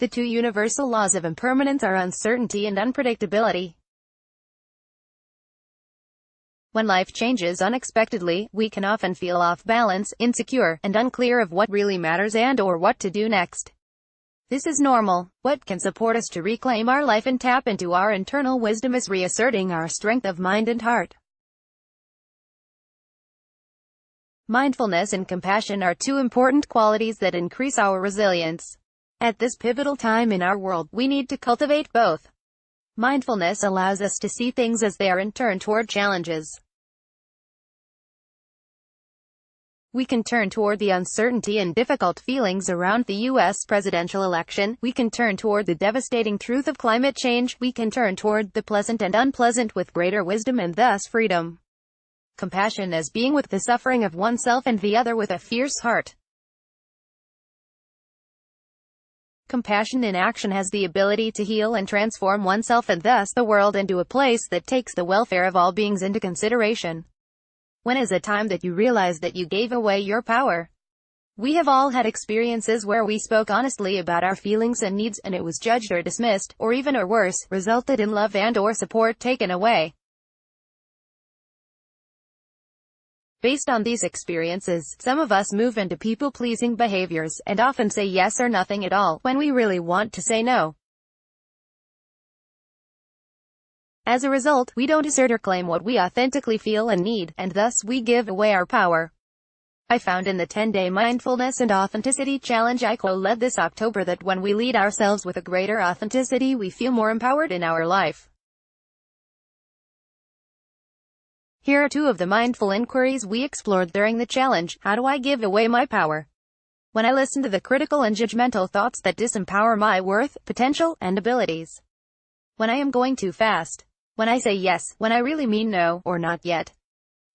The two universal laws of impermanence are uncertainty and unpredictability. When life changes unexpectedly, we can often feel off balance, insecure, and unclear of what really matters and/or what to do next. This is normal. What can support us to reclaim our life and tap into our internal wisdom is reasserting our strength of mind and heart. Mindfulness and compassion are two important qualities that increase our resilience. At this pivotal time in our world, we need to cultivate both. Mindfulness allows us to see things as they are and turn toward challenges. We can turn toward the uncertainty and difficult feelings around the U.S. presidential election. We can turn toward the devastating truth of climate change. We can turn toward the pleasant and unpleasant with greater wisdom and thus freedom. Compassion is being with the suffering of oneself and the other with a fierce heart. Compassion in action has the ability to heal and transform oneself and thus the world into a place that takes the welfare of all beings into consideration. When is a time that you realize that you gave away your power? We have all had experiences where we spoke honestly about our feelings and needs and it was judged or dismissed, or even or worse, resulted in love and/or support taken away. Based on these experiences, some of us move into people-pleasing behaviors, and often say yes or nothing at all, when we really want to say no. As a result, we don't assert or claim what we authentically feel and need, and thus we give away our power. I found in the 10-day Mindfulness and Authenticity Challenge I led this October that when we lead ourselves with a greater authenticity, we feel more empowered in our life. Here are two of the mindful inquiries we explored during the challenge. How do I give away my power? When I listen to the critical and judgmental thoughts that disempower my worth, potential, and abilities. When I am going too fast. When I say yes, when I really mean no, or not yet.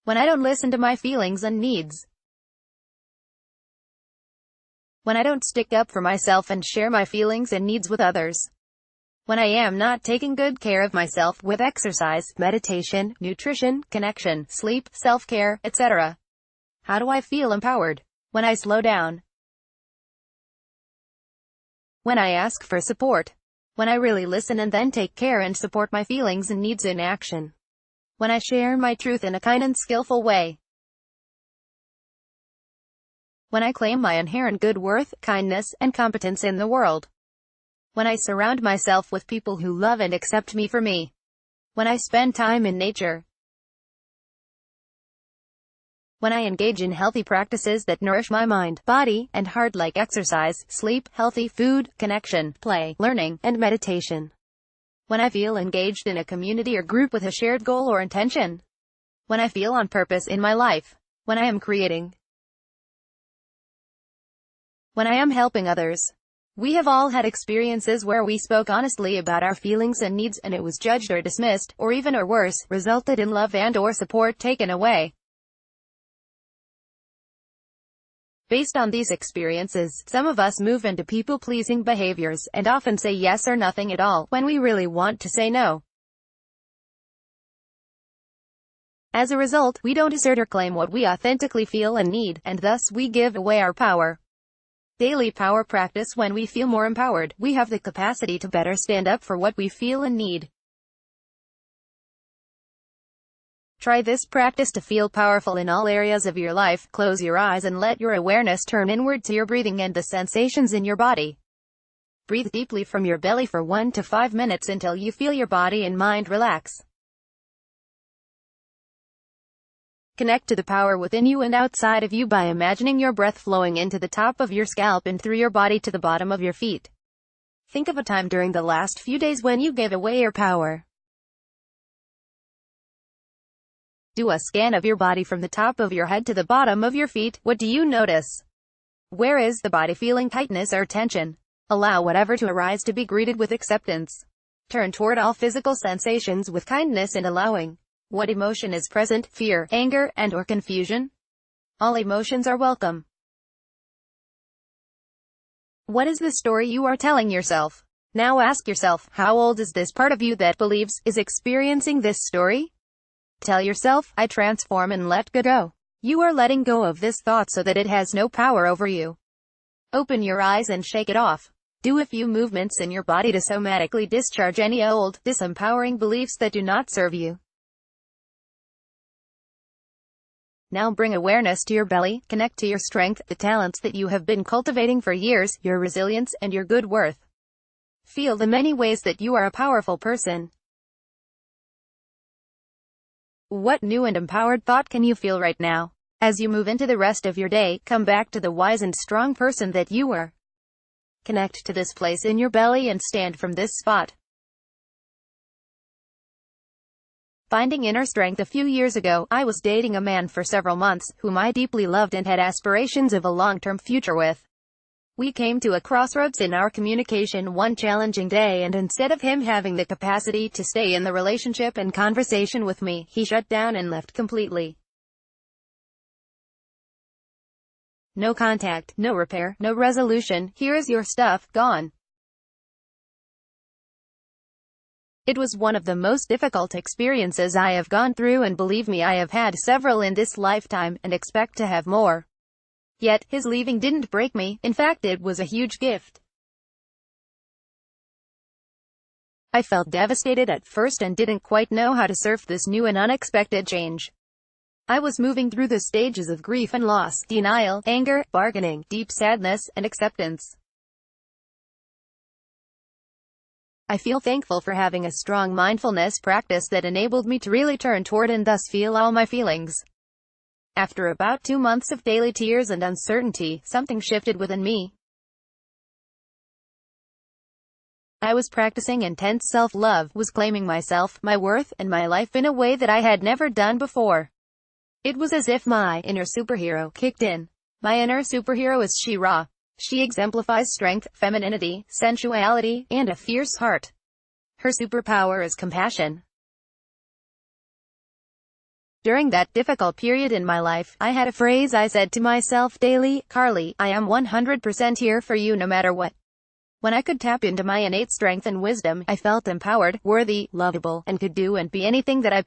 When I don't listen to my feelings and needs. When I don't stick up for myself and share my feelings and needs with others. When I am not taking good care of myself with exercise, meditation, nutrition, connection, sleep, self-care, etc. How do I feel empowered? When I slow down. When I ask for support. When I really listen and then take care and support my feelings and needs in action. When I share my truth in a kind and skillful way. When I claim my inherent good worth, kindness, and competence in the world. When I surround myself with people who love and accept me for me. When I spend time in nature. When I engage in healthy practices that nourish my mind, body, and heart like exercise, sleep, healthy food, connection, play, learning, and meditation. When I feel engaged in a community or group with a shared goal or intention. When I feel on purpose in my life. When I am creating. When I am helping others. We have all had experiences where we spoke honestly about our feelings and needs and it was judged or dismissed, or even or worse, resulted in love and/or support taken away. Based on these experiences, some of us move into people-pleasing behaviors, and often say yes or nothing at all, when we really want to say no. As a result, we don't assert or claim what we authentically feel and need, and thus we give away our power. Daily power practice. When we feel more empowered, we have the capacity to better stand up for what we feel and need. Try this practice to feel powerful in all areas of your life. Close your eyes and let your awareness turn inward to your breathing and the sensations in your body. Breathe deeply from your belly for 1 to 5 minutes until you feel your body and mind relax. Connect to the power within you and outside of you by imagining your breath flowing into the top of your scalp and through your body to the bottom of your feet. Think of a time during the last few days when you gave away your power. Do a scan of your body from the top of your head to the bottom of your feet. What do you notice? Where is the body feeling tightness or tension? Allow whatever to arise to be greeted with acceptance. Turn toward all physical sensations with kindness and allowing. What emotion is present? Fear, anger, and/or confusion? All emotions are welcome. What is the story you are telling yourself? Now ask yourself, how old is this part of you that believes, is experiencing this story? Tell yourself, I transform and let go. You are letting go of this thought so that it has no power over you. Open your eyes and shake it off. Do a few movements in your body to somatically discharge any old, disempowering beliefs that do not serve you. Now bring awareness to your belly, connect to your strength, the talents that you have been cultivating for years, your resilience, and your good worth. Feel the many ways that you are a powerful person. What new and empowered thought can you feel right now? As you move into the rest of your day, come back to the wise and strong person that you were. Connect to this place in your belly and stand from this spot. Finding inner strength. A few years ago, I was dating a man for several months, whom I deeply loved and had aspirations of a long-term future with. We came to a crossroads in our communication one challenging day, and instead of him having the capacity to stay in the relationship and conversation with me, he shut down and left completely. No contact, no repair, no resolution. Here is your stuff, gone. It was one of the most difficult experiences I have gone through, and believe me, I have had several in this lifetime, and expect to have more. Yet, his leaving didn't break me. In fact, it was a huge gift. I felt devastated at first and didn't quite know how to surf this new and unexpected change. I was moving through the stages of grief and loss, denial, anger, bargaining, deep sadness, and acceptance. I feel thankful for having a strong mindfulness practice that enabled me to really turn toward and thus feel all my feelings. After about 2 months of daily tears and uncertainty, something shifted within me. I was practicing intense self-love, was claiming myself, my worth, and my life in a way that I had never done before. It was as if my inner superhero kicked in. My inner superhero is She-Ra. She exemplifies strength, femininity, sensuality, and a fierce heart. Her superpower is compassion. During that difficult period in my life, I had a phrase I said to myself daily: Carly, I am 100% here for you no matter what. When I could tap into my innate strength and wisdom, I felt empowered, worthy, lovable, and could do and be anything that I